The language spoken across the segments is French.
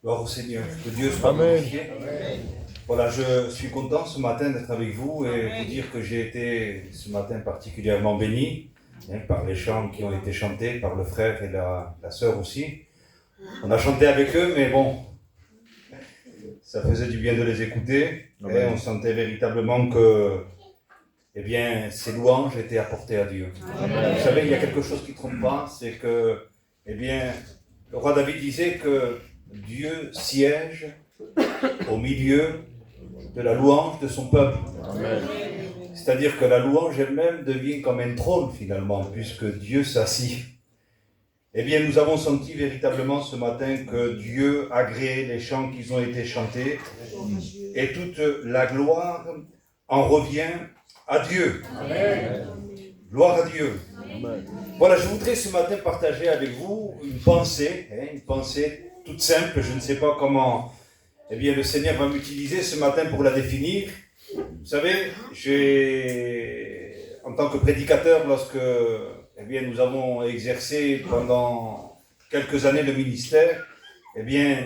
Gloire au Seigneur, que Dieu soit glorifié. Voilà, je suis content ce matin d'être avec vous et vous dire que j'ai été ce matin particulièrement béni par les chants qui ont été chantés par le frère et la sœur aussi. On a chanté avec eux, mais bon, ça faisait du bien de les écouter. Et on sentait véritablement que, eh bien, ces louanges étaient apportées à Dieu. Amen. Vous savez, il y a quelque chose qui ne trompe pas, c'est que, eh bien, le roi David disait que Dieu siège au milieu de la louange de son peuple. Amen. C'est-à-dire que la louange elle-même devient comme un trône finalement, puisque Dieu s'assit. Eh bien, nous avons senti véritablement ce matin que Dieu agrée les chants qui ont été chantés et toute la gloire en revient à Dieu. Amen. Gloire à Dieu. Amen. Voilà, je voudrais ce matin partager avec vous une pensée toute simple. Je ne sais pas comment le Seigneur va m'utiliser ce matin pour la définir. Vous savez, en tant que prédicateur, lorsque nous avons exercé pendant quelques années le ministère,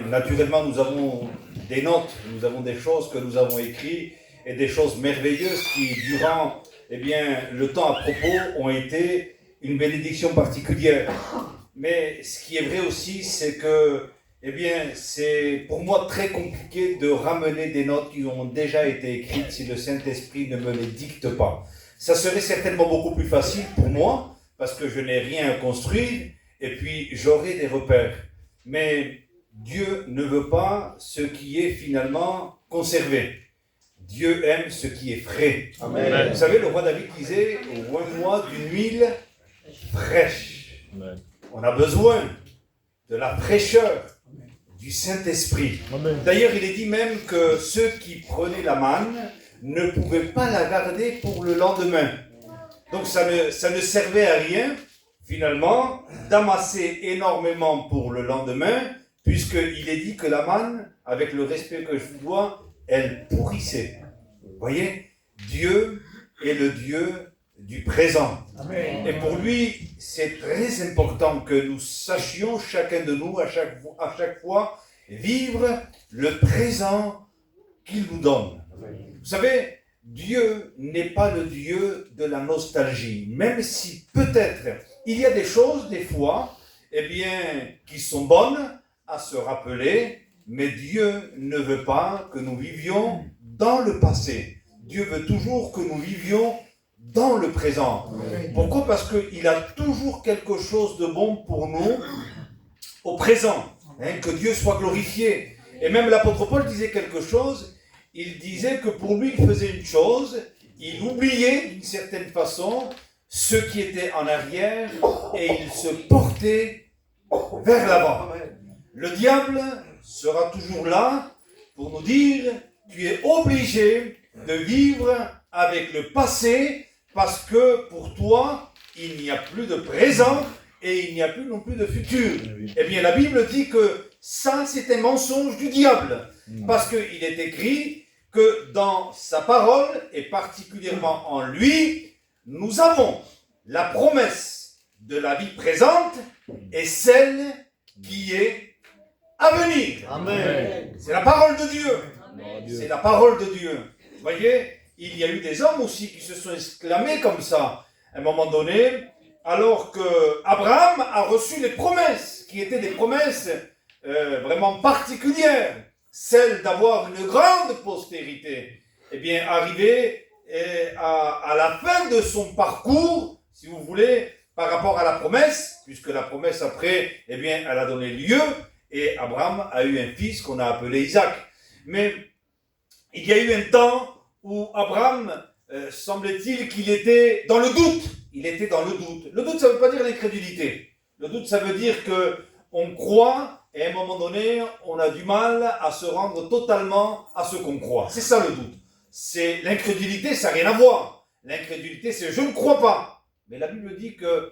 naturellement, nous avons des notes, nous avons des choses que nous avons écrites et des choses merveilleuses qui, durant le temps à propos, ont été une bénédiction particulière. Mais ce qui est vrai aussi, c'est que c'est pour moi très compliqué de ramener des notes qui ont déjà été écrites si le Saint-Esprit ne me les dicte pas. Ça serait certainement beaucoup plus facile pour moi, parce que je n'ai rien à construire, et puis j'aurai des repères. Mais Dieu ne veut pas ce qui est finalement conservé. Dieu aime ce qui est frais. Amen. Vous savez, le roi David disait, oins-moi d'une huile fraîche. Amen. On a besoin de la fraîcheur du Saint-Esprit. Amen. D'ailleurs, il est dit même que ceux qui prenaient la manne ne pouvaient pas la garder pour le lendemain. Donc ça ne servait à rien, finalement, d'amasser énormément pour le lendemain, puisqu'il est dit que la manne, avec le respect que je vous dois, elle pourrissait. Vous voyez, Dieu est le Dieu du présent. Amen. Et pour lui, c'est très important que nous sachions, chacun de nous, à chaque fois, vivre le présent qu'il nous donne. Amen. Vous savez, Dieu n'est pas le Dieu de la nostalgie, même si peut-être il y a des choses, des fois, qui sont bonnes à se rappeler, mais Dieu ne veut pas que nous vivions dans le passé. Dieu veut toujours que nous vivions dans le présent. Amen. Pourquoi ? Parce qu'il a toujours quelque chose de bon pour nous au présent. Que Dieu soit glorifié. Et même l'apôtre Paul disait quelque chose, il disait que pour lui, il faisait une chose, il oubliait d'une certaine façon ce qui était en arrière et il se portait vers l'avant. Le diable sera toujours là pour nous dire, tu es obligé de vivre avec le passé parce que pour toi, il n'y a plus de présent et il n'y a plus non plus de futur. Eh bien, la Bible dit que ça, c'est un mensonge du diable. Parce qu'il est écrit que dans sa parole, et particulièrement en lui, nous avons la promesse de la vie présente et celle qui est à venir. Amen. C'est la parole de Dieu. Amen. C'est la parole de Dieu. Vous voyez, il y a eu des hommes aussi qui se sont exclamés comme ça, à un moment donné, alors que Abraham a reçu les promesses, qui étaient des promesses vraiment particulières, celle d'avoir une grande postérité. Eh bien, arrivé à la fin de son parcours, si vous voulez, par rapport à la promesse, puisque la promesse après, elle a donné lieu, et Abraham a eu un fils qu'on a appelé Isaac. Mais il y a eu un temps où Abraham, semblait-il qu'il était dans le doute. Il était dans le doute. Le doute, ça ne veut pas dire l'incrédulité. Le doute, ça veut dire qu'on croit et à un moment donné, on a du mal à se rendre totalement à ce qu'on croit. C'est ça le doute. C'est l'incrédulité, ça n'a rien à voir. L'incrédulité, c'est je ne crois pas. Mais la Bible dit que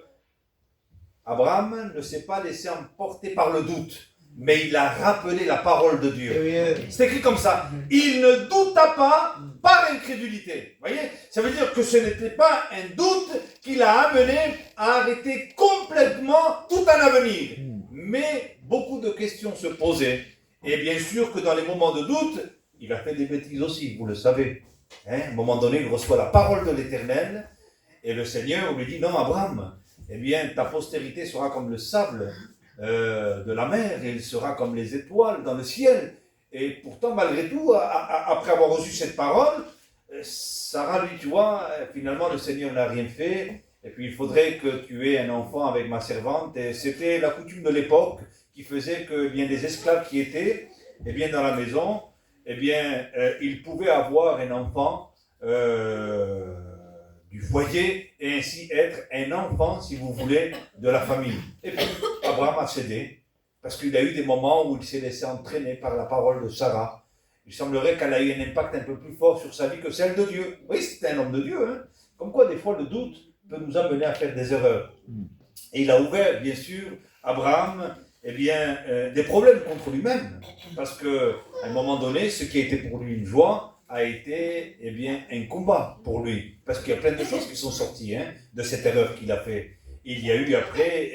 Abraham ne s'est pas laissé emporter par le doute. mais il a rappelé la parole de Dieu. C'est écrit comme ça. Il ne douta pas par incrédulité. Vous voyez? Ça veut dire que ce n'était pas un doute qui l'a amené à arrêter complètement tout un avenir. Mais beaucoup de questions se posaient. Et bien sûr que dans les moments de doute, il a fait des bêtises aussi, vous le savez. À un moment donné, il reçoit la parole de l'Éternel et le Seigneur lui dit, non, Abraham, eh bien, ta postérité sera comme le sable de la mer, et il sera comme les étoiles dans le ciel. Et pourtant, malgré tout, après avoir reçu cette parole, Sarah, lui, tu vois, finalement, le Seigneur n'a rien fait. Et puis, il faudrait que tu aies un enfant avec ma servante. Et c'était la coutume de l'époque qui faisait que bien des esclaves qui étaient dans la maison, ils pouvaient avoir un enfant du foyer et ainsi être un enfant, si vous voulez, de la famille. Et puis, Abraham a cédé parce qu'il a eu des moments où il s'est laissé entraîner par la parole de Sarah. Il semblerait qu'elle a eu un impact un peu plus fort sur sa vie que celle de Dieu. Oui, c'était un homme de Dieu. Hein. Comme quoi, des fois, le doute peut nous amener à faire des erreurs. Et il a ouvert, bien sûr, Abraham, des problèmes contre lui-même. Parce qu'à un moment donné, ce qui a été pour lui une joie a été, un combat pour lui. Parce qu'il y a plein de choses qui sont sorties de cette erreur qu'il a fait. Il y a eu après,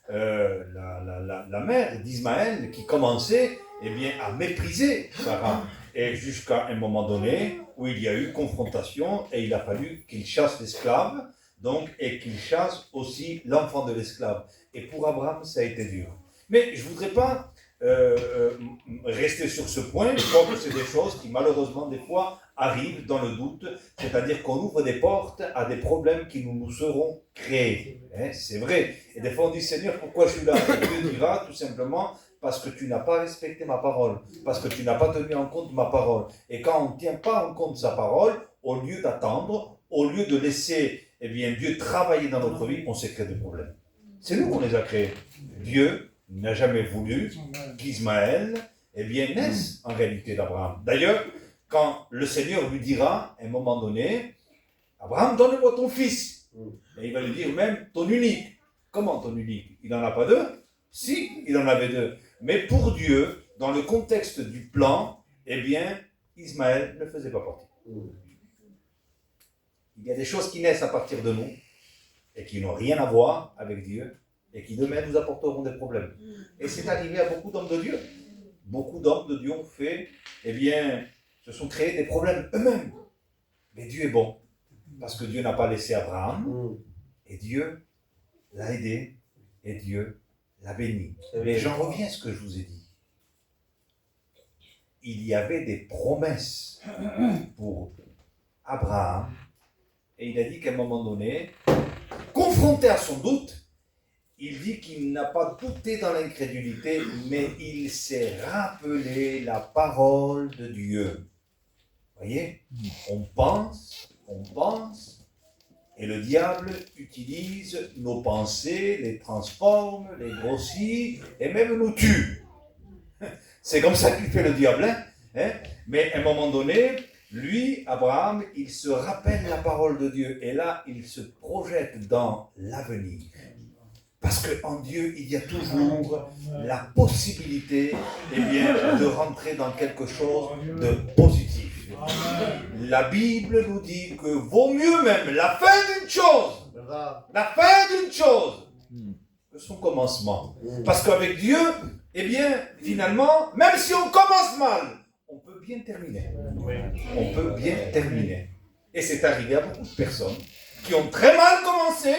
la mère d'Ismaël qui commençait, à mépriser Sarah. Et jusqu'à un moment donné où il y a eu confrontation et il a fallu qu'il chasse l'esclave, et qu'il chasse aussi l'enfant de l'esclave. Et pour Abraham, ça a été dur. Mais je ne voudrais pas rester sur ce point. Je crois que c'est des choses qui malheureusement des fois arrivent dans le doute, c'est-à-dire qu'on ouvre des portes à des problèmes qui nous seront créés. C'est vrai. Et des fois on dit, Seigneur, pourquoi je suis là? Et Dieu dira tout simplement, parce que tu n'as pas respecté ma parole, parce que tu n'as pas tenu en compte ma parole. Et quand on ne tient pas en compte sa parole, au lieu d'attendre, au lieu de laisser Dieu travailler dans notre vie, on s'est créé des problèmes. C'est nous qu'on les a créés. Dieu n'a jamais voulu qu'Ismaël naisse en réalité d'Abraham. D'ailleurs, quand le Seigneur lui dira, à un moment donné, Abraham, donne-moi ton fils. Et il va lui dire même ton unique. Comment ton unique? Il n'en a pas deux? Si, il en avait deux. Mais pour Dieu, dans le contexte du plan, Ismaël ne faisait pas partie. Il y a des choses qui naissent à partir de nous et qui n'ont rien à voir avec Dieu et qui demain nous apporteront des problèmes. Et c'est arrivé à beaucoup d'hommes de Dieu. Beaucoup d'hommes de Dieu ont fait, se sont créés des problèmes eux-mêmes. Mais Dieu est bon, parce que Dieu n'a pas laissé Abraham, et Dieu l'a aidé, et Dieu l'a béni. Mais j'en reviens à ce que je vous ai dit. Il y avait des promesses pour Abraham, et il a dit qu'à un moment donné, confronté à son doute, il dit qu'il n'a pas douté dans l'incrédulité, mais il s'est rappelé la parole de Dieu. Vous voyez? On pense, et le diable utilise nos pensées, les transforme, les grossit, et même nous tue. C'est comme ça qu'il fait le diable. Mais à un moment donné, lui, Abraham, il se rappelle la parole de Dieu, et là, il se projette dans l'avenir. Parce qu'en Dieu, il y a toujours la possibilité de rentrer dans quelque chose de positif. La Bible nous dit que vaut mieux même la fin d'une chose que son commencement. Parce qu'avec Dieu, finalement, même si on commence mal, on peut bien terminer. On peut bien terminer. Et c'est arrivé à beaucoup de personnes qui ont très mal commencé,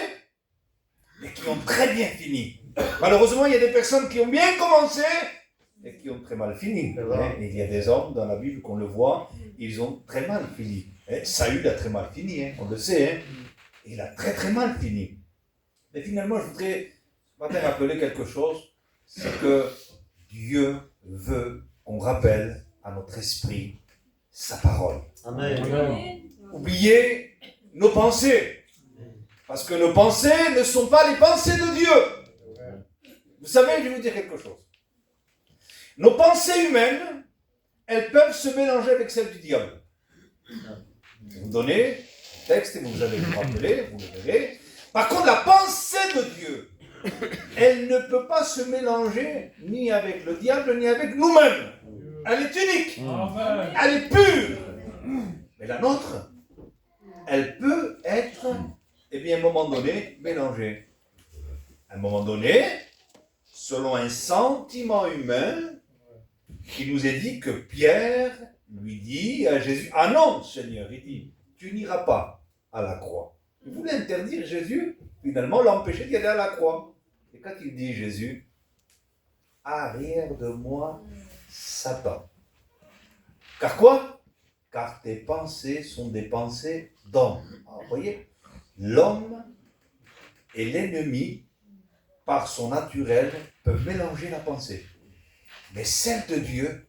mais qui ont très bien fini. Malheureusement, il y a des personnes qui ont bien commencé et qui ont très mal fini. Et il y a des hommes dans la Bible qu'on le voit, ils ont très mal fini. Saül a très mal fini, on le sait. Il a très très mal fini. Mais finalement, je voudrais ce matin rappeler quelque chose, c'est que Dieu veut qu'on rappelle à notre esprit sa parole. Amen. Oubliez nos pensées. Parce que nos pensées ne sont pas les pensées de Dieu. Vous savez, je vais vous dire quelque chose. Nos pensées humaines, elles peuvent se mélanger avec celles du diable. Je vais vous donner le texte et vous allez vous rappeler, vous le verrez. Par contre, la pensée de Dieu, elle ne peut pas se mélanger ni avec le diable, ni avec nous-mêmes. Elle est unique. Amen. Elle est pure. Mais la nôtre, elle peut être, eh bien, à un moment donné, mélangée. À un moment donné, selon un sentiment humain, il nous est dit que Pierre lui dit à Jésus, « Ah non, Seigneur, il dit, tu n'iras pas à la croix. » Il voulait interdire Jésus, finalement l'empêcher d'y aller à la croix. Et quand il dit Jésus, « Arrière de moi, Satan. » Car quoi? Car tes pensées sont des pensées d'homme. Vous voyez, l'homme et l'ennemi, par son naturel, peuvent mélanger la pensée. Mais celle de Dieu,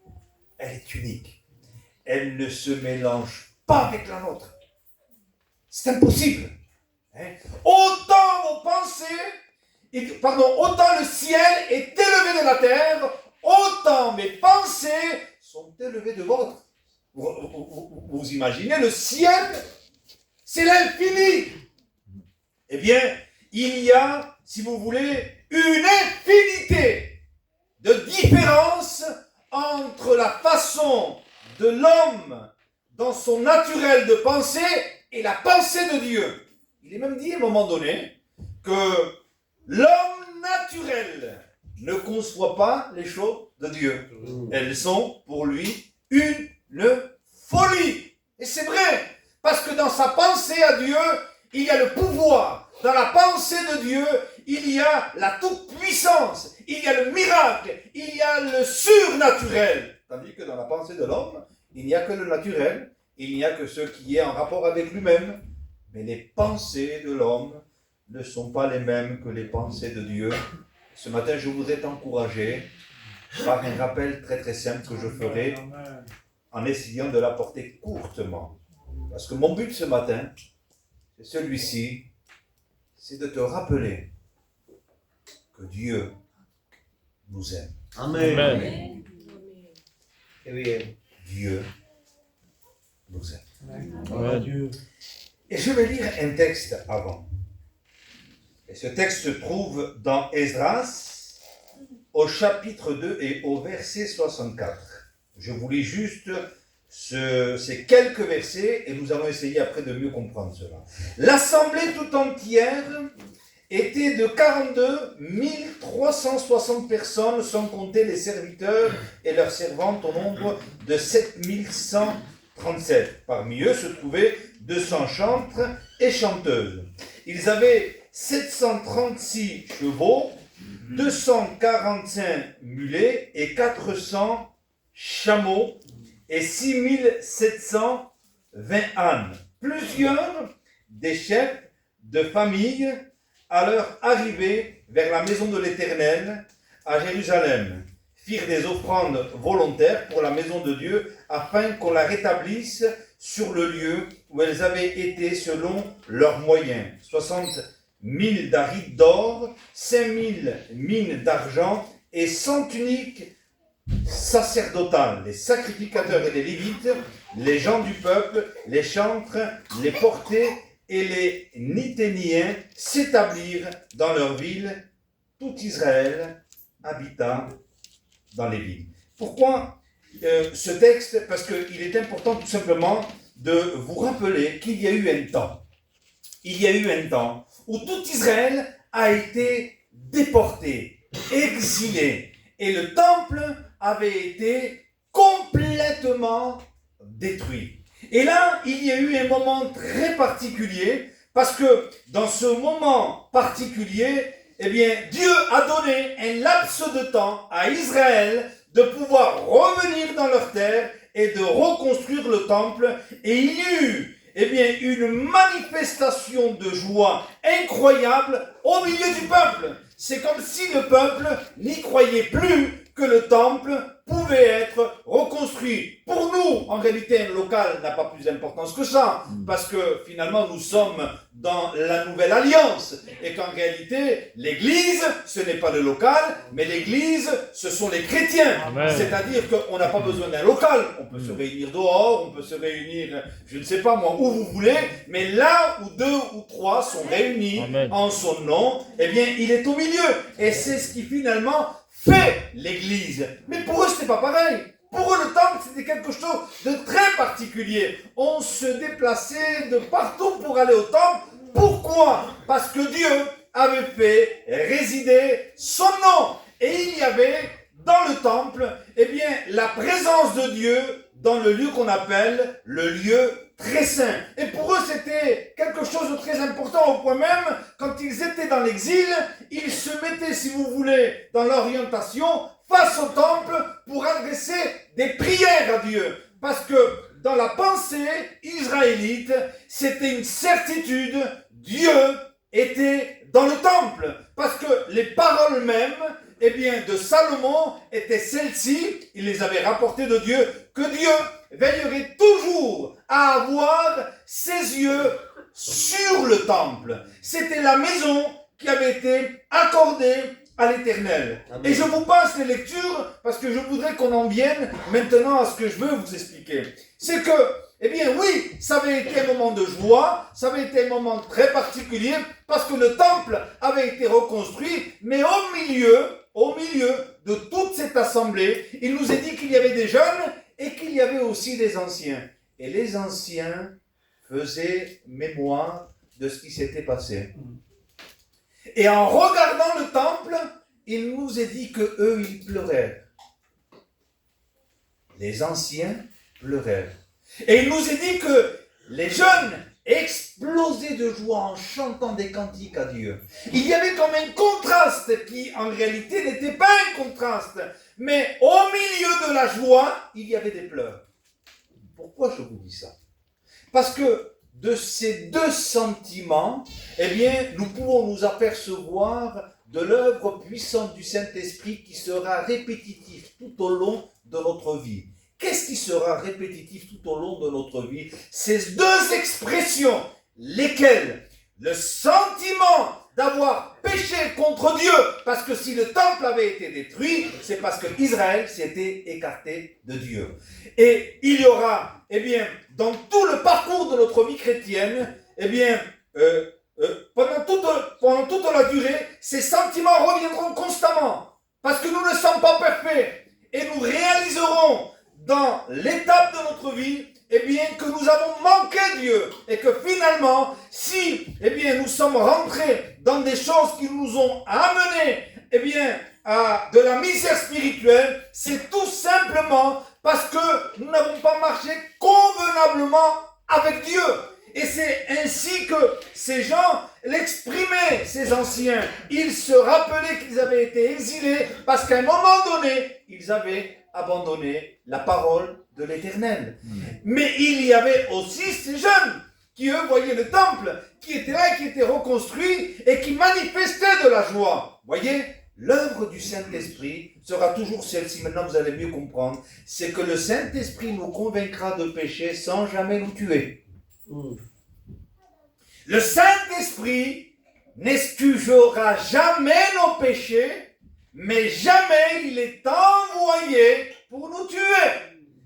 elle est unique. Elle ne se mélange pas avec la nôtre. C'est impossible. Autant vos pensées, autant le ciel est élevé de la terre, autant mes pensées sont élevées de votre. Vous imaginez, le ciel, c'est l'infini. Eh bien, il y a, si vous voulez, une infinité de différences entre la façon de l'homme dans son naturel de penser et la pensée de Dieu. Il est même dit à un moment donné que l'homme naturel ne conçoit pas les choses de Dieu. Elles sont pour lui une folie. Et c'est vrai, parce que dans sa pensée à Dieu, il y a le pouvoir. Dans la pensée de Dieu, il y a la toute-puissance, il y a le miracle, il y a le surnaturel. Tandis que dans la pensée de l'homme, il n'y a que le naturel, il n'y a que ce qui est en rapport avec lui-même. Mais les pensées de l'homme ne sont pas les mêmes que les pensées de Dieu. Ce matin, je voudrais t'encourager par un rappel très très simple que je ferai en essayant de l'apporter courtement. Parce que mon but ce matin, c'est celui-ci, c'est de te rappeler que Dieu nous aime. Amen. Amen. Dieu nous aime. Amen. Et je vais lire un texte avant. Et ce texte se trouve dans Esdras, au chapitre 2 et au verset 64. Je vous lis juste ces quelques versets et nous allons essayer après de mieux comprendre cela. L'assemblée tout entière était de 42 360 personnes, sans compter les serviteurs et leurs servantes, au nombre de 7137. Parmi eux se trouvaient 200 chantres et chanteuses. Ils avaient 736 chevaux, 245 mulets et 400 chameaux et 6720 ânes. Plusieurs des chefs de famille, à leur arrivée vers la maison de l'Éternel à Jérusalem, firent des offrandes volontaires pour la maison de Dieu afin qu'on la rétablisse sur le lieu où elles avaient été selon leurs moyens. 60 000 d'arides d'or, 5 000 mines d'argent et 100 tuniques sacerdotales. Les sacrificateurs et les lévites, les gens du peuple, les chantres, les portés et les Nithéniens s'établirent dans leur ville. Tout Israël habita dans les villes. Pourquoi ce texte? Parce qu'il est important tout simplement de vous rappeler qu'il y a eu un temps. Il y a eu un temps où tout Israël a été déporté, exilé. Et le temple avait été complètement détruit. Et là, il y a eu un moment très particulier, parce que dans ce moment particulier, eh bien, Dieu a donné un laps de temps à Israël de pouvoir revenir dans leur terre et de reconstruire le temple. Et il y eut, eh bien, une manifestation de joie incroyable au milieu du peuple. C'est comme si le peuple n'y croyait plus que le temple pouvait être reconstruit. Pour nous, en réalité, un local n'a pas plus d'importance que ça, parce que finalement, nous sommes dans la nouvelle alliance, et qu'en réalité, l'église, ce n'est pas le local, mais l'église, ce sont les chrétiens. Amen. C'est-à-dire qu'on n'a pas besoin d'un local, on peut se réunir dehors, on peut se réunir, je ne sais pas moi, où vous voulez, mais là où 2 ou 3 sont réunis Amen. En son nom, eh bien, il est au milieu, et c'est ce qui finalement fait l'église. Mais pour eux, ce n'était pas pareil. Pour eux, le temple, c'était quelque chose de très particulier. On se déplaçait de partout pour aller au temple. Pourquoi? Parce que Dieu avait fait résider son nom. Et il y avait dans le temple, eh bien, la présence de Dieu dans le lieu qu'on appelle le lieu très saint. Et pour eux, c'était quelque chose de très important, au point même, quand ils étaient dans l'exil, ils se mettaient, si vous voulez, dans l'orientation, face au temple, pour adresser des prières à Dieu. Parce que dans la pensée israélite, c'était une certitude, Dieu était dans le temple. Parce que les paroles mêmes, eh bien, de Salomon étaient celles-ci, il les avait rapportées de Dieu, que Dieu veillerait toujours à avoir ses yeux sur le temple. C'était la maison qui avait été accordée à l'Éternel. Amen. Et je vous passe les lectures parce que je voudrais qu'on en vienne maintenant à ce que je veux vous expliquer. C'est que, eh bien oui, ça avait été un moment de joie, ça avait été un moment très particulier parce que le temple avait été reconstruit, mais au milieu de toute cette assemblée, il nous est dit qu'il y avait des jeunes et qu'il y avait aussi des anciens. Et les anciens faisaient mémoire de ce qui s'était passé. Et en regardant le temple, il nous est dit que eux, ils pleurèrent. Les anciens pleurèrent. Et il nous est dit que les jeunes explosaient de joie en chantant des cantiques à Dieu. Il y avait comme un contraste qui, en réalité, n'était pas un contraste. Mais au milieu de la joie, il y avait des pleurs. Pourquoi je vous dis ça? Parce que de ces deux sentiments, eh bien, nous pouvons nous apercevoir de l'œuvre puissante du Saint-Esprit qui sera répétitive tout au long de notre vie. Qu'est-ce qui sera répétitif tout au long de notre vie? Ces deux expressions, lesquelles? Le sentiment d'avoir péché contre Dieu, parce que si le temple avait été détruit, c'est parce que Israël s'était écarté de Dieu. Et il y aura, eh bien, dans tout le parcours de notre vie chrétienne, eh bien, pendant toute la durée, ces sentiments reviendront constamment, parce que nous ne sommes pas parfaits, et nous réaliserons dans l'étape de notre vie, eh bien, que nous avons manqué Dieu, et que finalement, si, eh bien, nous sommes rentrés dans des choses qui nous ont amenés, eh bien, à de la misère spirituelle, c'est tout simplement parce que nous n'avons pas marché convenablement avec Dieu. Et c'est ainsi que ces gens l'exprimaient, ces anciens. Ils se rappelaient qu'ils avaient été exilés parce qu'à un moment donné, ils avaient abandonné la parole de l'Éternel. Mais il y avait aussi ces jeunes qui, eux, voyaient le temple, qui était là, qui était reconstruit et qui manifestaient de la joie. Voyez, l'œuvre du Saint-Esprit sera toujours celle-ci. Maintenant, vous allez mieux comprendre. C'est que le Saint-Esprit nous convaincra de péché sans jamais nous tuer. Le Saint-Esprit n'excusera jamais nos péchés, mais jamais il est envoyé pour nous tuer.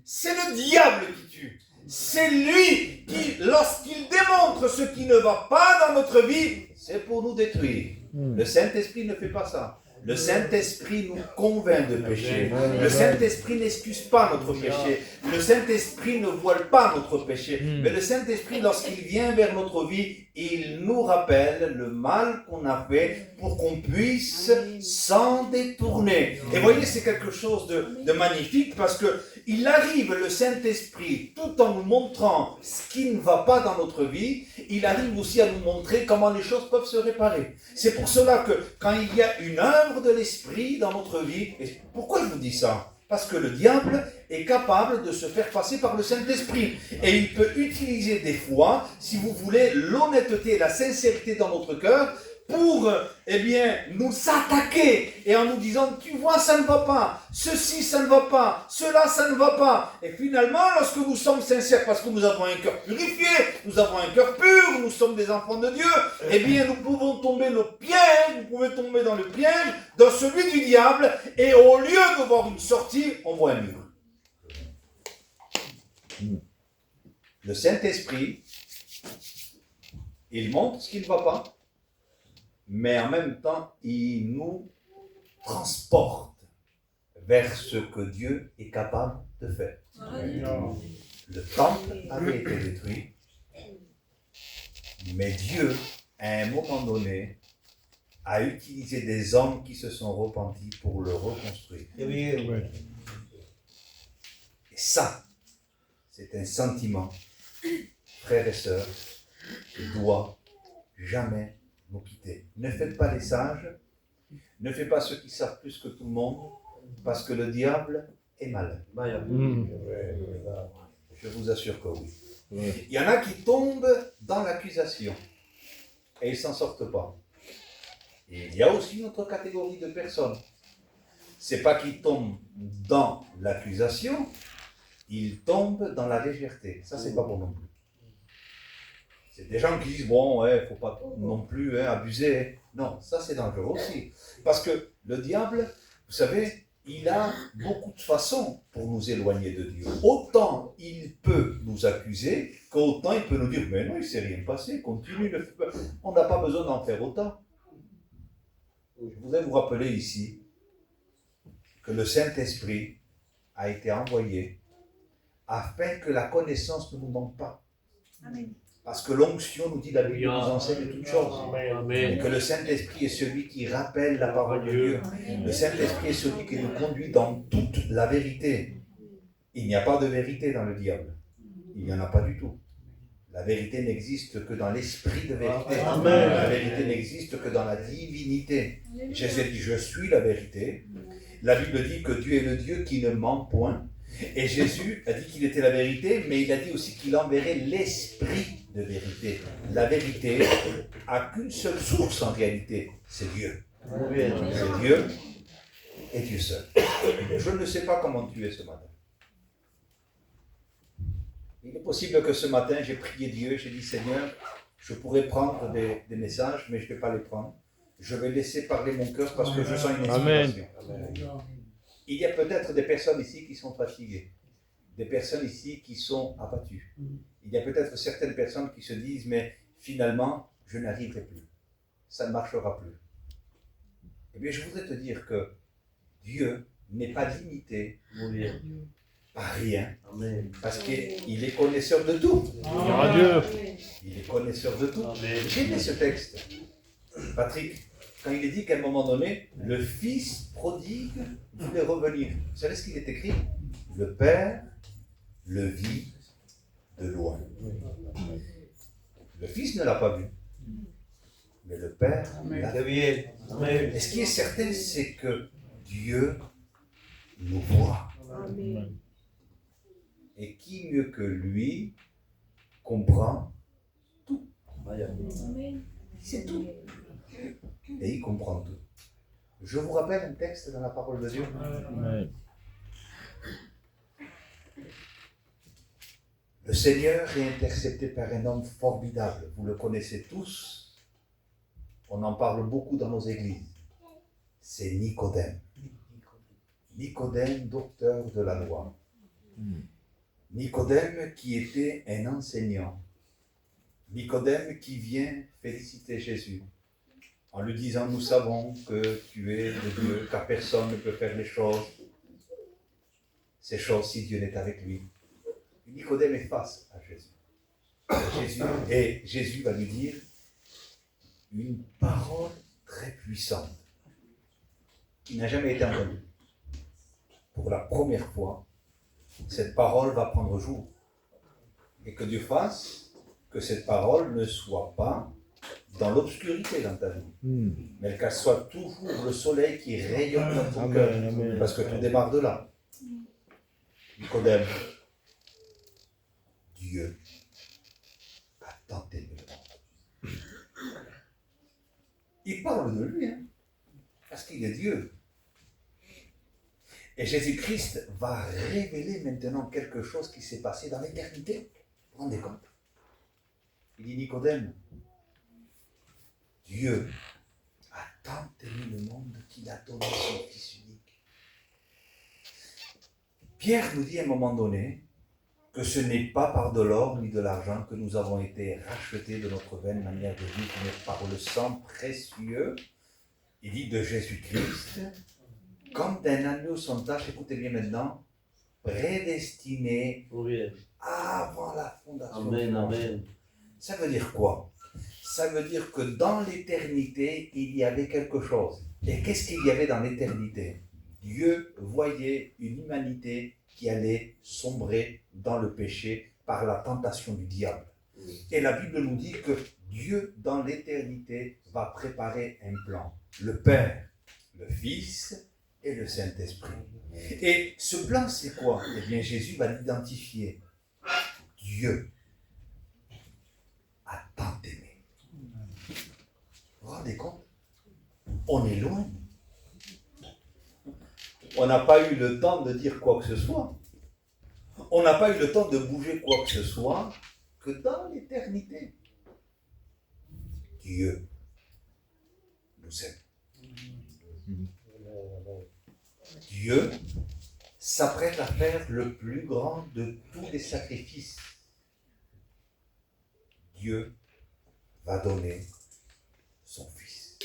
C'est le diable qui tue. C'est lui qui, lorsqu'il démontre ce qui ne va pas dans notre vie, c'est pour nous détruire. Le Saint-Esprit ne fait pas ça. Le Saint-Esprit nous convainc de péché. Le Saint-Esprit n'excuse pas notre péché. Le Saint-Esprit ne voile pas notre péché. Mais le Saint-Esprit, lorsqu'il vient vers notre vie, il nous rappelle le mal qu'on a fait pour qu'on puisse s'en détourner. Et voyez, c'est quelque chose de magnifique parce que il arrive, le Saint-Esprit, tout en nous montrant ce qui ne va pas dans notre vie, il arrive aussi à nous montrer comment les choses peuvent se réparer. C'est pour cela que quand il y a une œuvre de l'Esprit dans notre vie, et pourquoi je vous dis ça? Parce que le diable est capable de se faire passer par le Saint-Esprit. Et il peut utiliser des fois, si vous voulez, l'honnêteté et la sincérité dans notre cœur pour nous attaquer et en nous disant tu vois ça ne va pas, ceci ça ne va pas, cela ça ne va pas. Et finalement lorsque nous sommes sincères parce que nous avons un cœur purifié, nous avons un cœur pur, nous sommes des enfants de Dieu, nous pouvons tomber le piège, vous pouvez tomber dans le piège dans celui du diable et au lieu de voir une sortie, on voit un mur. Le Saint-Esprit, il montre ce qui ne va pas, mais en même temps, il nous transporte vers ce que Dieu est capable de faire. Le temple avait été détruit, mais Dieu, à un moment donné, a utilisé des hommes qui se sont repentis pour le reconstruire. Et ça, c'est un sentiment, frères et sœurs, qui doit jamais nous quitter. Ne faites pas les sages, ne faites pas ceux qui savent plus que tout le monde, parce que le diable est malin. Je vous assure que oui. Il y en a qui tombent dans l'accusation et ils ne s'en sortent pas. Et il y a aussi une autre catégorie de personnes. C'est pas qu'ils tombent dans l'accusation, ils tombent dans la légèreté. Ça, c'est pas bon non plus. C'est des gens qui disent, bon, faut pas non plus abuser. Non, ça c'est dangereux aussi. Parce que le diable, vous savez, il a beaucoup de façons pour nous éloigner de Dieu. Autant il peut nous accuser, qu'autant il peut nous dire, mais non, il ne s'est rien passé, continue. On n'a pas besoin d'en faire autant. Je voudrais vous rappeler ici que le Saint-Esprit a été envoyé afin que la connaissance ne nous manque pas. Amen. Parce que l'onction, nous dit la Bible, nous enseigne toutes choses. Amen. Et que le Saint-Esprit est celui qui rappelle la parole de Dieu. Amen. Le Saint-Esprit est celui qui nous conduit dans toute la vérité. Il n'y a pas de vérité dans le diable. Il n'y en a pas du tout. La vérité n'existe que dans l'esprit de vérité. Amen. La vérité n'existe que dans la divinité. Amen. Jésus dit, je suis la vérité. La Bible dit que Dieu est le Dieu qui ne ment point. Et Jésus a dit qu'il était la vérité, mais il a dit aussi qu'il enverrait l'esprit de vérité. La vérité n'a qu'une seule source en réalité, c'est Dieu. C'est Dieu et Dieu seul. Je ne sais pas comment tu es ce matin. Il est possible que ce matin, j'ai prié Dieu, j'ai dit Seigneur, je pourrais prendre des messages, mais je ne vais pas les prendre. Je vais laisser parler mon cœur parce que je sens une inspiration. Amen. Il y a peut-être des personnes ici qui sont fatiguées, des personnes ici qui sont abattues. Il y a peut-être certaines personnes qui se disent, mais finalement, je n'arriverai plus. Ça ne marchera plus. Eh bien, je voudrais te dire que Dieu n'est pas limité par rien, parce qu'il est connaisseur de tout. Il est connaisseur de tout. J'ai lu ce texte, Patrick, quand il est dit qu'à un moment donné, le fils prodigue voulait revenir. Vous savez ce qu'il est écrit? Le père le vit de loin. Le fils ne l'a pas vu, mais le père l'a vu. Et ce qui est certain, c'est que Dieu nous voit. Amen. Et qui mieux que lui comprend tout. Amen. C'est tout. Et il comprend tout. Je vous rappelle un texte dans la parole de Dieu. Amen. Le Seigneur est intercepté par un homme formidable. Vous le connaissez tous. On en parle beaucoup dans nos églises. C'est Nicodème. Nicodème, docteur de la loi. Nicodème qui était un enseignant. Nicodème qui vient féliciter Jésus en lui disant, nous savons que tu es de Dieu, car personne ne peut faire ces choses si Dieu n'est avec lui. Et Nicodème est face à Jésus. Et Jésus va lui dire une parole très puissante qui n'a jamais été entendue. Pour la première fois, cette parole va prendre jour. Et que Dieu fasse que cette parole ne soit pas dans l'obscurité dans ta vie, mais qu'elle soit toujours le soleil qui rayonne dans ton cœur, parce que tout démarre de là. Nicodème, Dieu a tant aimé le monde. Il parle de lui, hein, parce qu'il est Dieu. Et Jésus-Christ va révéler maintenant quelque chose qui s'est passé dans l'éternité. Vous vous rendez compte? Il dit Nicodème, Dieu a tant aimé le monde qu'il a donné son Fils unique. Pierre nous dit à un moment donné que ce n'est pas par de l'or ni de l'argent que nous avons été rachetés de notre vaine manière de vivre, mais par le sang précieux, il dit de Jésus-Christ, comme d'un agneau sans tache, écoutez bien maintenant, prédestiné avant la fondation du monde. Amen. Ça veut dire quoi? Ça veut dire que dans l'éternité, il y avait quelque chose. Et qu'est-ce qu'il y avait dans l'éternité? Dieu voyait une humanité qui allait sombrer dans le péché par la tentation du diable. Et la Bible nous dit que Dieu, dans l'éternité, va préparer un plan. Le Père, le Fils et le Saint-Esprit. Et ce plan, c'est quoi? Eh bien, Jésus va l'identifier. Dieu a tant aimé. Vous vous rendez compte? On est loin. On n'a pas eu le temps de dire quoi que ce soit. On n'a pas eu le temps de bouger quoi que ce soit que dans l'éternité. Dieu nous aime. Dieu s'apprête à faire le plus grand de tous les sacrifices. Dieu va donner son Fils.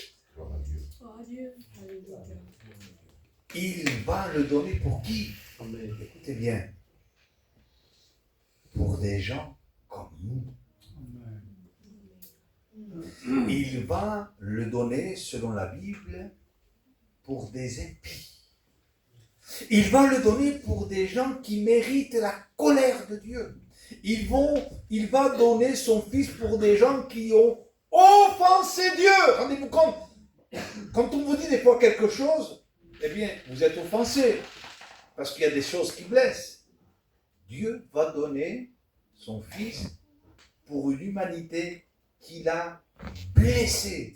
Il va le donner pour qui? Écoutez bien. Pour des gens comme nous. Il va le donner, selon la Bible, pour des impies. Il va le donner pour des gens qui méritent la colère de Dieu. Il va donner son Fils pour des gens qui ont offensé Dieu. Rendez-vous compte? Quand on vous dit des fois quelque chose, eh bien, vous êtes offensé. Parce qu'il y a des choses qui blessent. Dieu va donner son Fils pour une humanité qu'il a blessée.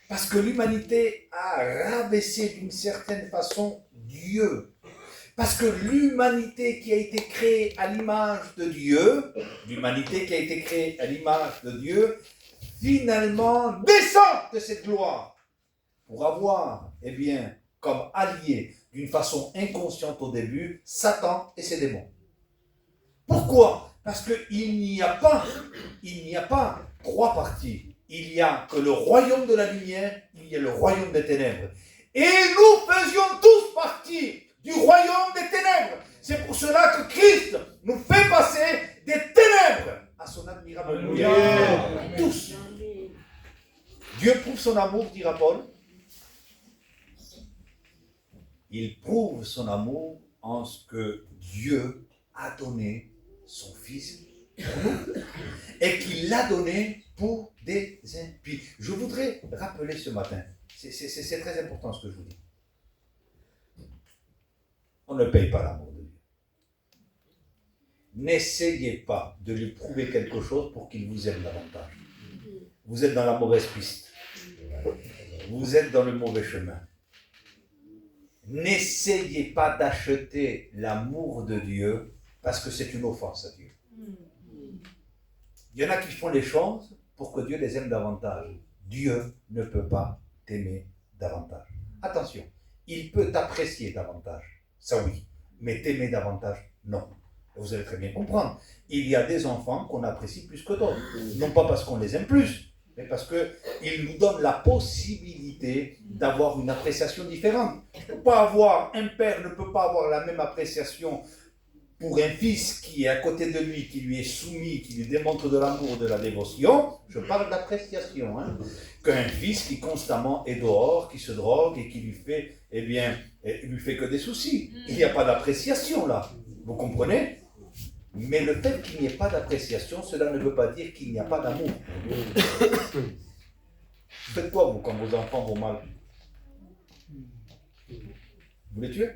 Parce que l'humanité a rabaissé d'une certaine façon Dieu. Parce que l'humanité qui a été créée à l'image de Dieu, finalement descend de cette gloire pour avoir, eh bien, comme allié d'une façon inconsciente au début, Satan et ses démons. Pourquoi? Parce qu'il n'y a pas trois parties. Il n'y a que le royaume de la lumière, il y a le royaume des ténèbres. Et nous faisions tous partie du royaume des ténèbres. C'est pour cela que Christ nous fait passer des ténèbres à son admirable lumière. Tous. Dieu prouve son amour, dira Paul. Il prouve son amour en ce que Dieu a donné son Fils pour nous et qu'il l'a donné pour des impies. Je voudrais rappeler ce matin, c'est très important ce que je vous dis. On ne paye pas l'amour de Dieu. N'essayez pas de lui prouver quelque chose pour qu'il vous aime davantage. Vous êtes dans la mauvaise piste. Vous êtes dans le mauvais chemin. N'essayez pas d'acheter l'amour de Dieu parce que c'est une offense à Dieu. Il y en a qui font les choses pour que Dieu les aime davantage. Dieu ne peut pas t'aimer davantage. Attention, il peut t'apprécier davantage, ça oui, mais t'aimer davantage, non. Vous allez très bien comprendre. Il y a des enfants qu'on apprécie plus que d'autres. Non pas parce qu'on les aime plus, mais parce qu'ils nous donnent la possibilité d'avoir une appréciation différente. Un père ne peut pas avoir la même appréciation pour un fils qui est à côté de lui, qui lui est soumis, qui lui démontre de l'amour, de la dévotion. Je parle d'appréciation, qu'un fils qui constamment est dehors, qui se drogue et qui lui fait, lui fait que des soucis. Il n'y a pas d'appréciation là. Vous comprenez? Mais le fait qu'il n'y ait pas d'appréciation, cela ne veut pas dire qu'il n'y a pas d'amour. Faites quoi, vous, quand vos enfants vont mal? Vous les tuez?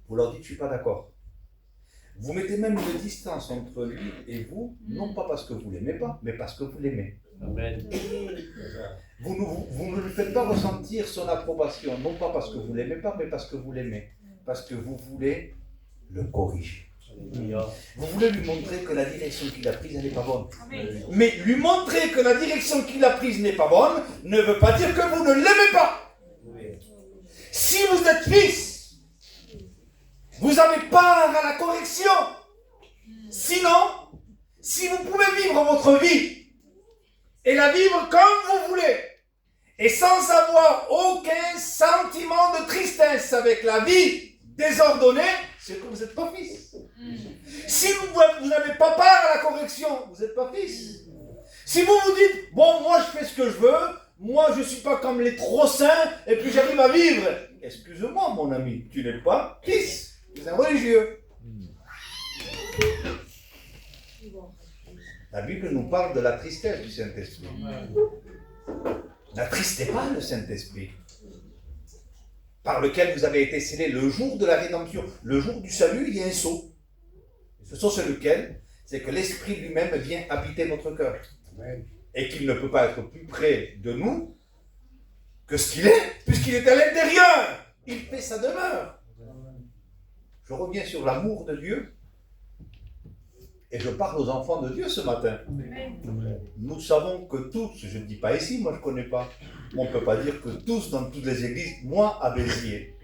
Vous leur dites, je ne suis pas d'accord. Vous mettez même une distance entre lui et vous, non pas parce que vous ne l'aimez pas, mais parce que vous l'aimez. Amen. Vous ne lui faites pas ressentir son approbation, non pas parce que vous ne l'aimez pas, mais parce que vous l'aimez. Parce que vous voulez le corriger. Vous voulez lui montrer que la direction qu'il a prise, elle n'est pas bonne. Mais lui montrer que la direction qu'il a prise n'est pas bonne ne veut pas dire que vous ne l'aimez pas. Si vous êtes fils, vous avez part à la correction. Sinon, si vous pouvez vivre votre vie et la vivre comme vous voulez, et sans avoir aucun sentiment de tristesse avec la vie désordonnée, c'est que vous n'êtes pas fils. Si vous n'avez pas part à la correction, vous n'êtes pas fils. Si vous vous dites, bon, moi je fais ce que je veux, moi je ne suis pas comme les trop saints, et puis j'arrive à vivre. Excuse-moi mon ami, tu n'es pas fils, tu es un religieux. La Bible nous parle de la tristesse du Saint-Esprit. N'attristez pas le Saint-Esprit, par lequel vous avez été scellés le jour de la rédemption, le jour du salut, il y a un sceau. Ce sceau, c'est lequel? C'est que l'Esprit lui-même vient habiter notre cœur. Et qu'il ne peut pas être plus près de nous que ce qu'il est, puisqu'il est à l'intérieur. Il fait sa demeure. Je reviens sur l'amour de Dieu. Et je parle aux enfants de Dieu ce matin. Nous savons que tous, je ne dis pas ici, moi je ne connais pas, on ne peut pas dire que tous dans toutes les églises, moi à Béziers,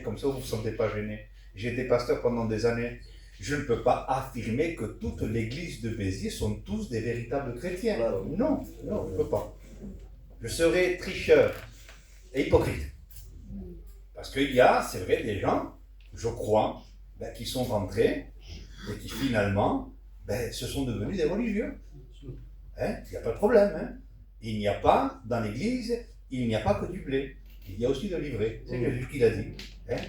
comme ça vous ne vous sentez pas gêné. J'ai été pasteur pendant des années. Je ne peux pas affirmer que toute l'église de Béziers sont tous des véritables chrétiens. Non, je ne peux pas. Je serais tricheur et hypocrite. Parce qu'il y a, c'est vrai, des gens, je crois, qui sont rentrés et qui finalement se sont devenus des religieux. Il n'y a pas de problème. Il n'y a pas, dans l'église, il n'y a pas que du blé. Il y a aussi de l'ivraie. C'est Jésus qui l'a dit.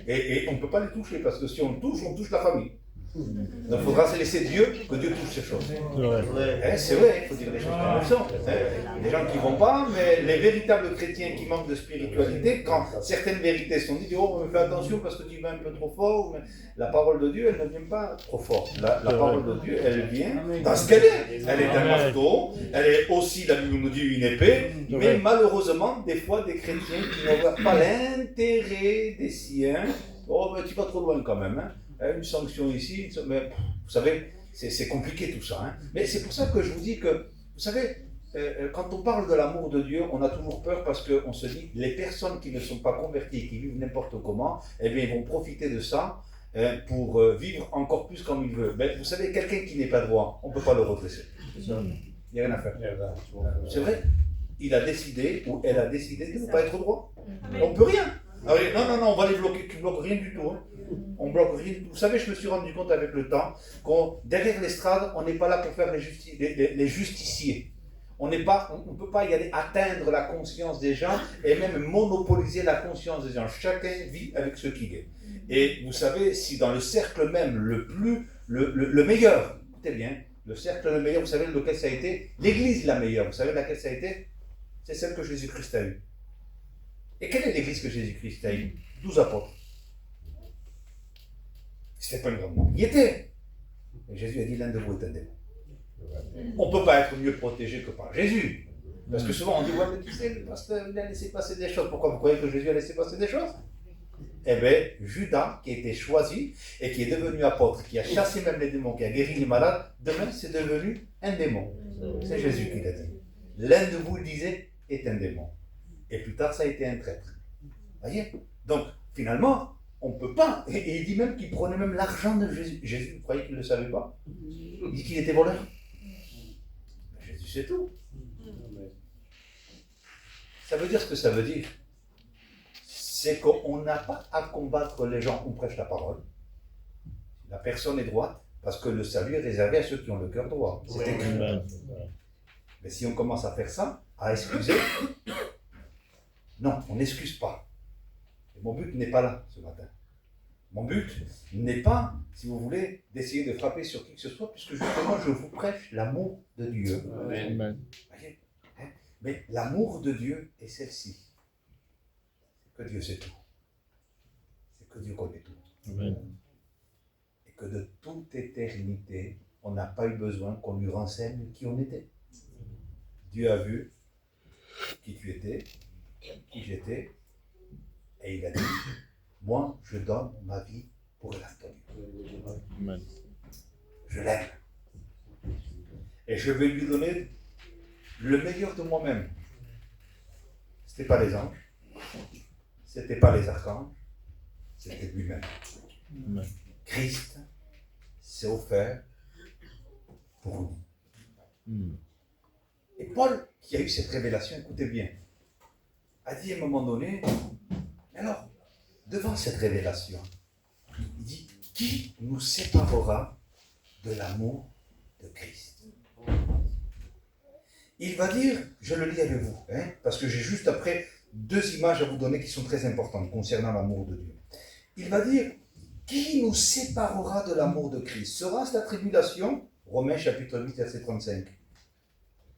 Et on ne peut pas les toucher, parce que si on touche la famille. Donc il faudra se laisser Dieu, que Dieu touche ces choses. C'est vrai, il faut dire les choses comme elles sont. Les gens qui ne vont pas, mais les véritables chrétiens qui manquent de spiritualité, quand certaines vérités sont dites, oh, mais fais attention parce que tu vas un peu trop fort. Mais la parole de Dieu, elle ne vient pas trop fort. La parole de Dieu, elle vient dans ce qu'elle est. Elle est un marteau, elle est aussi, la Bible nous dit, une épée, mais malheureusement, des fois, des chrétiens qui n'ont pas l'intérêt des siens, oh, mais tu vas trop loin quand même. Une sanction ici, mais vous savez, c'est compliqué tout ça. Mais c'est pour ça que je vous dis que, vous savez, quand on parle de l'amour de Dieu, on a toujours peur parce qu'on se dit, les personnes qui ne sont pas converties, qui vivent n'importe comment, eh bien, ils vont profiter de ça pour vivre encore plus comme ils veulent. Mais vous savez, quelqu'un qui n'est pas droit, on ne peut pas le redresser. Il n'y a rien à faire. C'est vrai, il a décidé, ou elle a décidé de ne pas être droit. On ne peut rien. Alors, non, on va les bloquer, tu ne bloques rien du tout. On bloque rien. Vous savez, je me suis rendu compte avec le temps qu'on derrière l'estrade, on n'est pas là pour faire les justiciers. On ne peut pas y aller atteindre la conscience des gens et même monopoliser la conscience des gens. Chacun vit avec ce qu'il est. Et vous savez, si dans le cercle même le meilleur, écoutez bien, le cercle le meilleur, vous savez lequel ça a été? L'église la meilleure, vous savez laquelle ça a été? C'est celle que Jésus-Christ a eue. Et quelle est l'église que Jésus-Christ a eue? 12 apôtres. C'était pas une grande nombre. Il y était. Et Jésus a dit, l'un de vous est un démon. On ne peut pas être mieux protégé que par Jésus. Parce que souvent on dit, ouais, mais tu sais, le pasteur, il a laissé passer des choses. Pourquoi vous croyez que Jésus a laissé passer des choses? Eh bien, Judas, qui a été choisi et qui est devenu apôtre, qui a chassé même les démons, qui a guéri les malades, demain c'est devenu un démon. C'est Jésus qui l'a dit. L'un de vous, il disait, est un démon. Et plus tard, ça a été un traître. Voyez? Donc, finalement, on ne peut pas. Et il dit même qu'il prenait même l'argent de Jésus. Jésus, vous croyez qu'il ne le savait pas? Il dit qu'il était voleur. Mais Jésus sait tout. Ça veut dire ce que ça veut dire. C'est qu'on n'a pas à combattre les gens. On prêche la parole. La personne est droite, parce que le salut est réservé à ceux qui ont le cœur droit. C'est écrit. Mais si on commence à faire ça, à excuser, non, on n'excuse pas. Et mon but n'est pas là ce matin. Mon but n'est pas, si vous voulez, d'essayer de frapper sur qui que ce soit, puisque justement je vous prêche l'amour de Dieu. Amen. Voyez, mais l'amour de Dieu est celle-ci. C'est que Dieu sait tout. C'est que Dieu connaît tout. Amen. Et que de toute éternité, on n'a pas eu besoin qu'on lui renseigne qui on était. Dieu a vu qui tu étais, qui j'étais, et il a dit, moi, je donne ma vie pour l'Antonio. Je l'aime. Et je vais lui donner le meilleur de moi-même. Ce n'était pas les anges, ce n'était pas les archanges, c'était lui-même. Christ s'est offert pour nous. Et Paul, qui a eu cette révélation, écoutez bien, a dit à un moment donné, alors, devant cette révélation, il dit, qui nous séparera de l'amour de Christ? Il va dire, je le lis avec vous, parce que j'ai juste après 2 images à vous donner qui sont très importantes concernant l'amour de Dieu. Il va dire, qui nous séparera de l'amour de Christ? Sera-ce la tribulation? Romains chapitre 8, verset 35.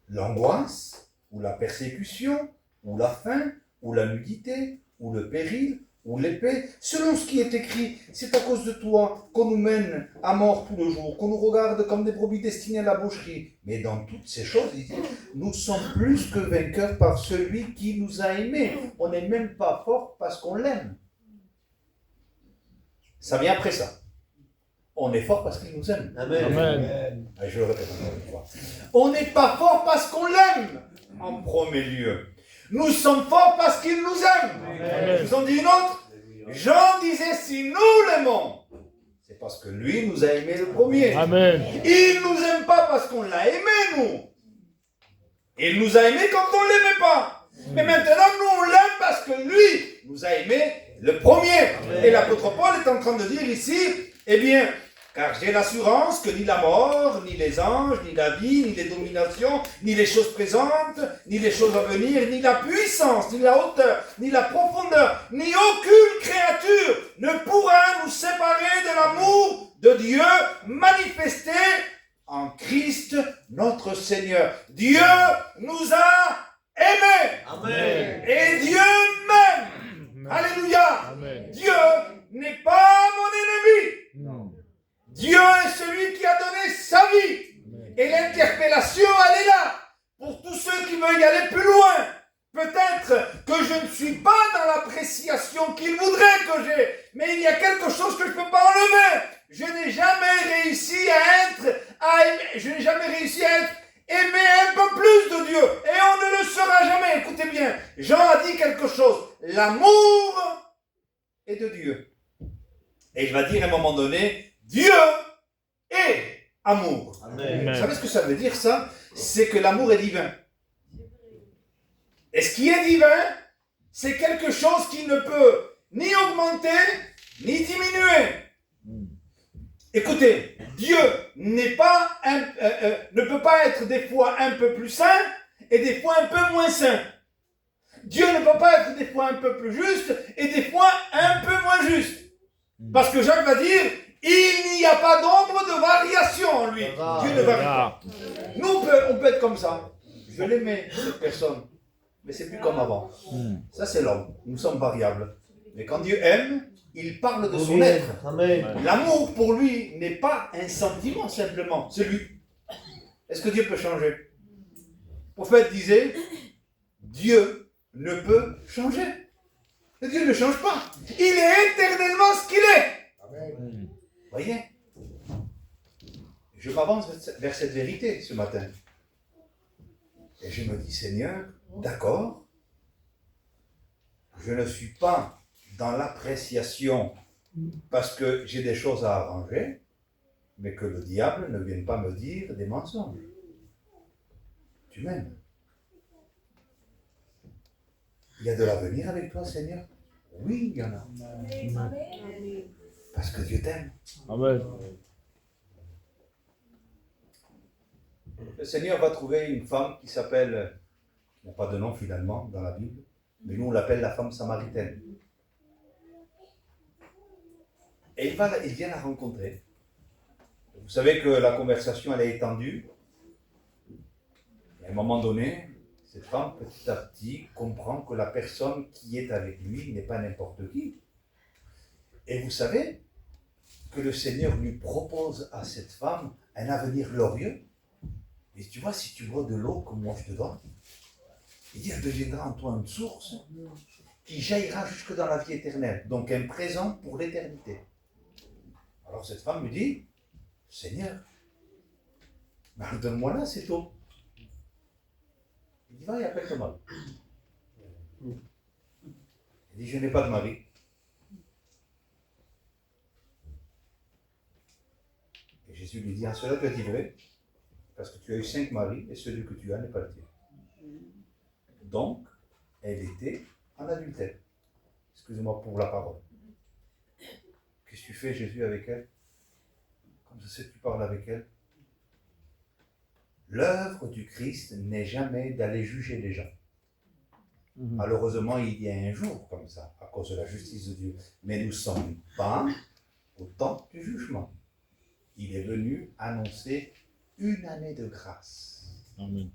L'angoisse, ou la persécution, ou la faim, ou la nudité, ou le péril, ou l'épée, selon ce qui est écrit, c'est à cause de toi qu'on nous mène à mort tout le jour, qu'on nous regarde comme des brebis destinées à la boucherie. Mais dans toutes ces choses, il dit, nous sommes plus que vainqueurs par celui qui nous a aimés. On n'est même pas fort parce qu'on l'aime. Ça vient après ça. On est fort parce qu'il nous aime. Amen. Amen. Allez, je le répète encore une fois. On n'est pas fort parce qu'on l'aime, en premier lieu. Nous sommes forts parce qu'il nous aime. Amen. Je vous en dis une autre. Jean disait, si nous l'aimons, c'est parce que lui nous a aimés le premier. Amen. Il ne nous aime pas parce qu'on l'a aimé, nous. Il nous a aimés quand on ne l'aimait pas. Mais maintenant, nous, on l'aime parce que lui nous a aimés le premier. Amen. Et l'apôtre Paul est en train de dire ici, eh bien, car j'ai l'assurance que ni la mort, ni les anges, ni la vie, ni les dominations, ni les choses présentes, ni les choses à venir, ni la puissance, ni la hauteur, ni la profondeur, ni aucune créature ne pourra nous séparer de l'amour de Dieu manifesté en Christ notre Seigneur. Dieu nous a aimés. Amen. Et Dieu m'aime. Alléluia. Amen. Dieu n'est pas mon ennemi. Non. Dieu est celui qui a donné sa vie. Et l'interpellation, elle est là. Pour tous ceux qui veulent y aller plus loin. Peut-être que je ne suis pas dans l'appréciation qu'il voudrait que j'ai. Mais il y a quelque chose que je ne peux pas enlever. Je n'ai jamais réussi à être aimé un peu plus de Dieu. Et on ne le sera jamais. Écoutez bien. Jean a dit quelque chose. L'amour est de Dieu. Et il va dire à un moment donné, Dieu est amour. Amen. Vous savez ce que ça veut dire ça? C'est que l'amour est divin. Et ce qui est divin, c'est quelque chose qui ne peut ni augmenter, ni diminuer. Écoutez, Dieu ne peut pas être des fois un peu plus saint et des fois un peu moins saint. Dieu ne peut pas être des fois un peu plus juste et des fois un peu moins juste. Parce que Jacques va dire, il n'y a pas d'ombre de variation en lui. Dieu ne varie pas. Nous, on peut être comme ça. Je l'aimais, cette personne. Mais c'est plus comme avant. Ça, c'est l'homme. Nous sommes variables. Mais quand Dieu aime, il parle de son être. Amen. L'amour, pour lui, n'est pas un sentiment simplement. C'est lui. Est-ce que Dieu peut changer? Le prophète disait, Dieu ne peut changer. Et Dieu ne change pas. Il est éternellement ce qu'il est. Amen. Voyez, je m'avance vers cette vérité ce matin. Et je me dis, Seigneur, d'accord, je ne suis pas dans l'appréciation parce que j'ai des choses à arranger, mais que le diable ne vienne pas me dire des mensonges. Tu m'aimes. Il y a de l'avenir avec toi, Seigneur? Oui, il y en a. Parce que Dieu t'aime. Amen. Le Seigneur va trouver une femme qui s'appelle, il n'y a pas de nom finalement dans la Bible, mais nous on l'appelle la femme samaritaine. Et il vient la rencontrer. Vous savez que la conversation elle est étendue. Et à un moment donné, cette femme petit à petit comprend que la personne qui est avec lui n'est pas n'importe qui. Et vous savez, que le Seigneur lui propose à cette femme un avenir glorieux. Et tu vois, si tu bois de l'eau comme moi je te donne, il dit, elle deviendra en toi une source qui jaillira jusque dans la vie éternelle. Donc un présent pour l'éternité. Alors cette femme lui dit, Seigneur, donne-moi là cette eau. Il dit, va et appelle ton mari. Il dit, je n'ai pas de mari. Et Jésus lui dit, en cela tu as dit vrai, parce que tu as eu 5 maris et celui que tu as n'est pas le tien. Donc, elle était en adultère. Excusez-moi pour la parole. Qu'est-ce que tu fais, Jésus, avec elle? Comme je sais que tu parles avec elle. L'œuvre du Christ n'est jamais d'aller juger les gens. Malheureusement, il y a un jour comme ça, à cause de la justice de Dieu. Mais nous ne sommes pas au temps du jugement. Il est venu annoncer une année de grâce. Amen.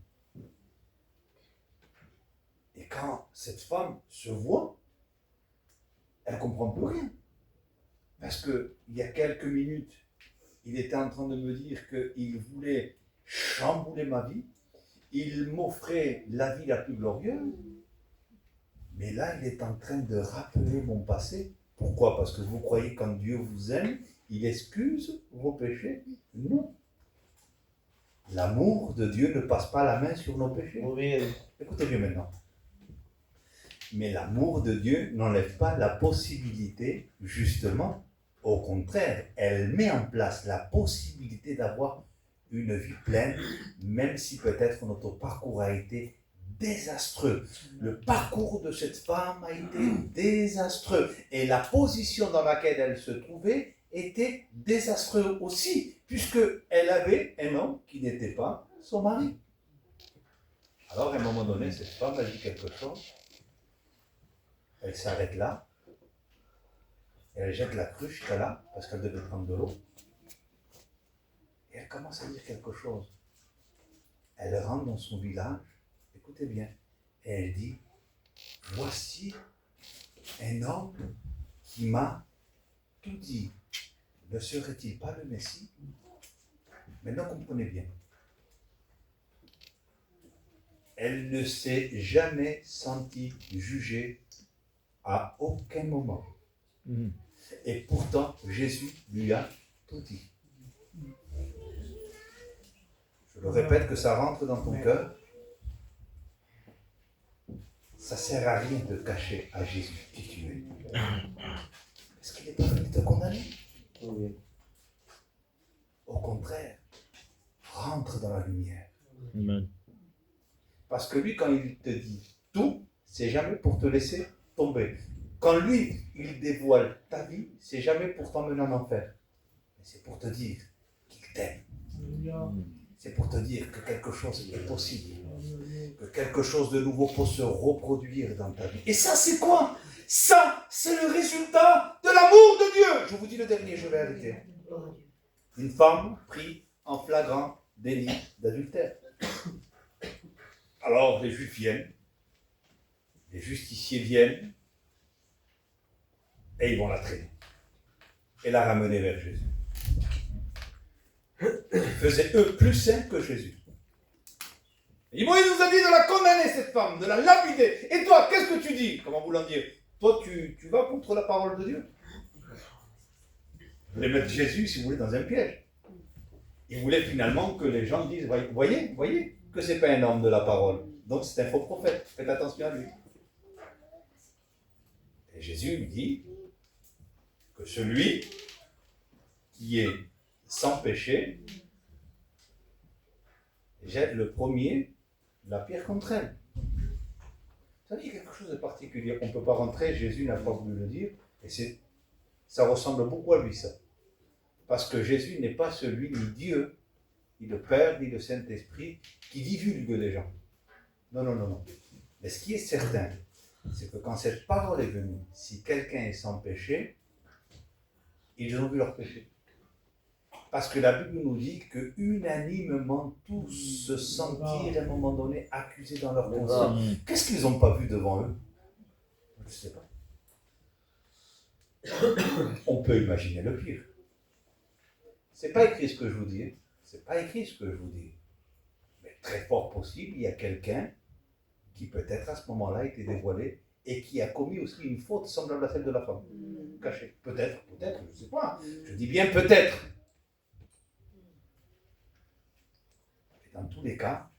Et quand cette femme se voit, elle ne comprend plus rien. Parce qu'il y a quelques minutes, il était en train de me dire qu'il voulait chambouler ma vie, il m'offrait la vie la plus glorieuse, mais là, il est en train de rappeler mon passé. Pourquoi? Parce que vous croyez quand Dieu vous aime, il excuse vos péchés? Non. L'amour de Dieu ne passe pas la main sur nos péchés. Oui. Écoutez bien maintenant. Mais l'amour de Dieu n'enlève pas la possibilité, justement, au contraire, elle met en place la possibilité d'avoir une vie pleine, même si peut-être notre parcours a été désastreux. Le parcours de cette femme a été désastreux. Et la position dans laquelle elle se trouvait était désastreuse aussi, puisqu'elle avait un homme qui n'était pas son mari. Alors, à un moment donné, cette femme a dit quelque chose. Elle s'arrête là. Elle jette la cruche qu'elle a, parce qu'elle devait prendre de l'eau. Et elle commence à dire quelque chose. Elle rentre dans son village, écoutez bien, et elle dit, voici un homme qui m'a tout dit. Ne serait-il pas le Messie? Maintenant, comprenez bien. Elle ne s'est jamais sentie jugée à aucun moment. Et pourtant, Jésus lui a tout dit. Je le répète, que ça rentre dans ton cœur. Ça ne sert à rien de cacher à Jésus qui tu es. Est-ce qu'il n'est pas venu te condamner? Oui. Au contraire, rentre dans la lumière. Amen. Parce que lui, quand il te dit tout, c'est jamais pour te laisser tomber. Quand lui, il dévoile ta vie, c'est jamais pour t'emmener en enfer. Mais c'est pour te dire qu'il t'aime. C'est pour te dire que quelque chose est possible. Que quelque chose de nouveau peut se reproduire dans ta vie. Et ça, c'est quoi? Ça, c'est le résultat de l'amour de Dieu. Je vous dis le dernier, je vais arrêter. Une femme prise en flagrant délit d'adultère. Alors, les Juifs viennent, les justiciers viennent, et ils vont la traîner. Et la ramener vers Jésus. Ils faisaient eux plus saints que Jésus. Et Moïse nous a dit de la condamner, cette femme, de la lapider. Et toi, qu'est-ce que tu dis? Comment vous l'en dire? Toi, tu vas contre la parole de Dieu. Vous voulez mettre Jésus, si vous voulez, dans un piège. Il voulait finalement que les gens disent, voyez, que ce n'est pas un homme de la parole. Donc c'est un faux prophète. Faites attention à lui. Et Jésus lui dit que celui qui est sans péché jette le premier la pierre contre elle. Ça dit quelque chose de particulier. On ne peut pas rentrer, Jésus n'a pas voulu le dire, et ça ressemble beaucoup à lui, ça. Parce que Jésus n'est pas celui, ni Dieu, ni le Père, ni le Saint-Esprit, qui divulgue les gens. Non. Mais ce qui est certain, c'est que quand cette parole est venue, si quelqu'un est sans péché, ils ont vu leur péché. Parce que la Bible nous dit que unanimement tous se sentirent à un moment donné accusés dans leur conscience. Qu'est-ce qu'ils n'ont pas vu devant eux? Je ne sais pas. On peut imaginer le pire. C'est pas écrit ce que je vous dis. C'est pas écrit ce que je vous dis. Mais très fort possible, il y a quelqu'un qui peut-être à ce moment-là a été dévoilé et qui a commis aussi une faute semblable à celle de la femme. Cachée. Peut-être, je ne sais pas. Je dis bien peut-être. Et dans tous les cas,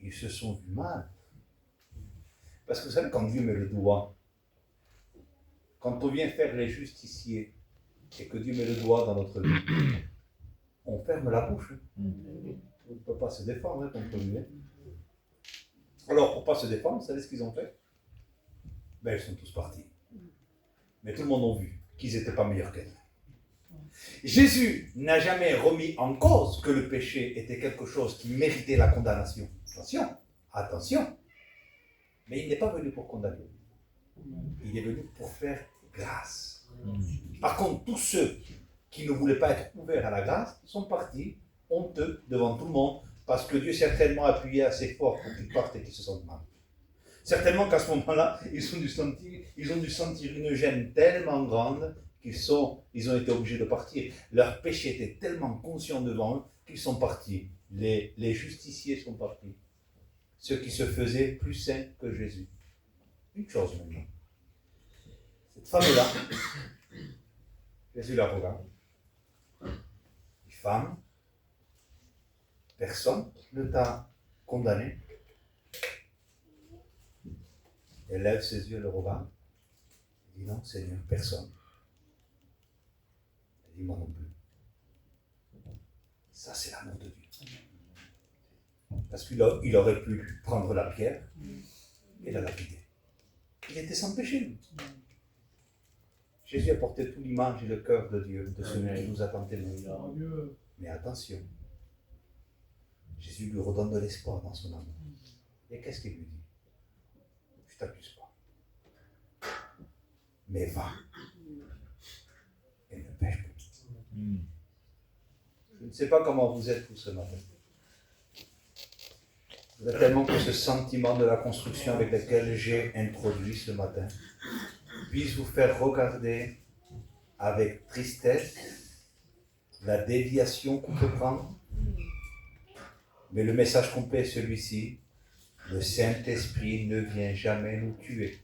ils se sont vus mal. Parce que vous savez, quand Dieu met le doigt, quand on vient faire les justiciers et que Dieu met le doigt dans notre vie, on ferme la bouche. On ne peut pas se défendre contre lui. Alors, pour ne pas se défendre, vous savez ce qu'ils ont fait? Ben, ils sont tous partis. Mais tout le monde a vu qu'ils n'étaient pas meilleurs qu'elle. Jésus n'a jamais remis en cause que le péché était quelque chose qui méritait la condamnation. Attention, attention. Mais il n'est pas venu pour condamner. Il est venu pour faire grâce. Par contre, tous ceux qui ne voulaient pas être ouverts à la grâce sont partis honteux devant tout le monde parce que Dieu certainement appuyé assez fort pour qu'ils partent et qu'ils se sentent mal. Certainement qu'à ce moment-là, ils ont dû sentir une gêne tellement grande qu'ils ont été obligés de partir. Leur péché était tellement conscient devant eux qu'ils sont partis. Les justiciers sont partis. Ceux qui se faisaient plus saints que Jésus. Une chose maintenant. Cette femme-là, Jésus la regarde. Femme, personne ne t'a condamné. Elle lève ses yeux, le regarde. Elle dit non, Seigneur, personne. Elle dit moi non plus. Ça, c'est l'amour de Dieu. Parce qu'il aurait pu prendre la pierre et la lapider. Il était sans péché, lui. Jésus a porté toute l'image et le cœur de Dieu, de celui qui nous a tant aimés. Mais attention, Jésus lui redonne de l'espoir dans son amour. Et qu'est-ce qu'il lui dit? Je ne t'accuse pas. Mais va et ne pêche plus. Je ne sais pas comment vous êtes vous ce matin. Vous êtes tellement que ce sentiment de la construction avec lequel j'ai introduit ce matin puisse vous faire regarder avec tristesse la déviation qu'on peut prendre. Mais le message complet est celui-ci. Le Saint-Esprit ne vient jamais nous tuer.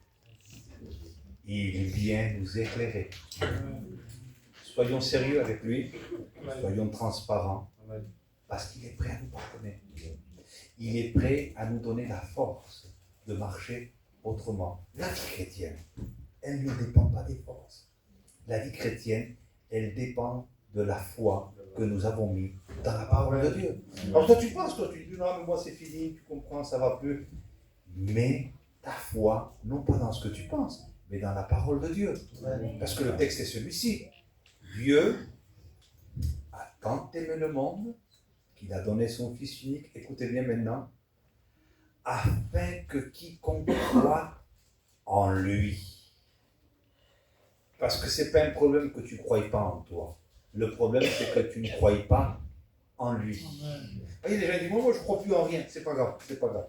Il vient nous éclairer. Soyons sérieux avec lui. Soyons transparents. Parce qu'il est prêt à nous pardonner. Il est prêt à nous donner la force de marcher autrement. La vie chrétienne, elle ne dépend pas des forces. La vie chrétienne, elle dépend de la foi que nous avons mis dans la parole de Dieu. Alors toi tu dis non mais moi c'est fini, tu comprends, ça va plus. Mais ta foi, non pas dans ce que tu penses, mais dans la parole de Dieu. Parce que le texte est celui-ci. Dieu a tant aimé le monde qu'il a donné son Fils unique, écoutez bien maintenant, afin que quiconque croit en lui. Parce que ce n'est pas un problème que tu ne crois pas en toi. Le problème, c'est que tu ne crois pas en lui. Il y a des gens qui disent, moi je ne crois plus en rien. C'est pas grave, c'est pas grave.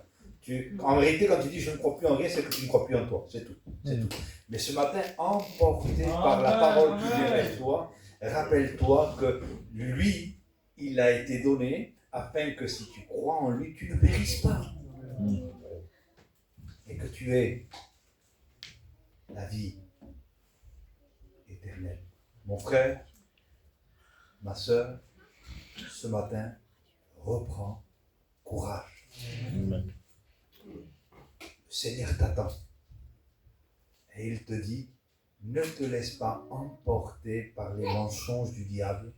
En vérité, quand tu dis je ne crois plus en rien, c'est que tu ne crois plus en toi. C'est tout. C'est tout. Mais ce matin, emporté par la parole qui vient avec toi, rappelle-toi que lui, il a été donné afin que si tu crois en lui, tu ne périsses pas. Et que tu aies la vie éternelle. Mon frère, ma sœur, ce matin, reprends courage. Amen. Le Seigneur t'attend. Et il te dit, ne te laisse pas emporter par les mensonges du diable,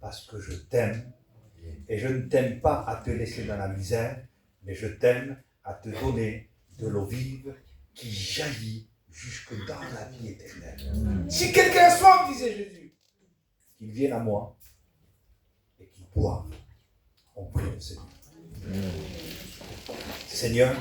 parce que je t'aime. Et je ne t'aime pas à te laisser dans la misère, mais je t'aime à te donner de l'eau vive qui jaillit jusque dans la vie éternelle. Si quelqu'un a soif, disait Jésus, qu'il vienne à moi et qu'il boive. On prie le Seigneur. Seigneur,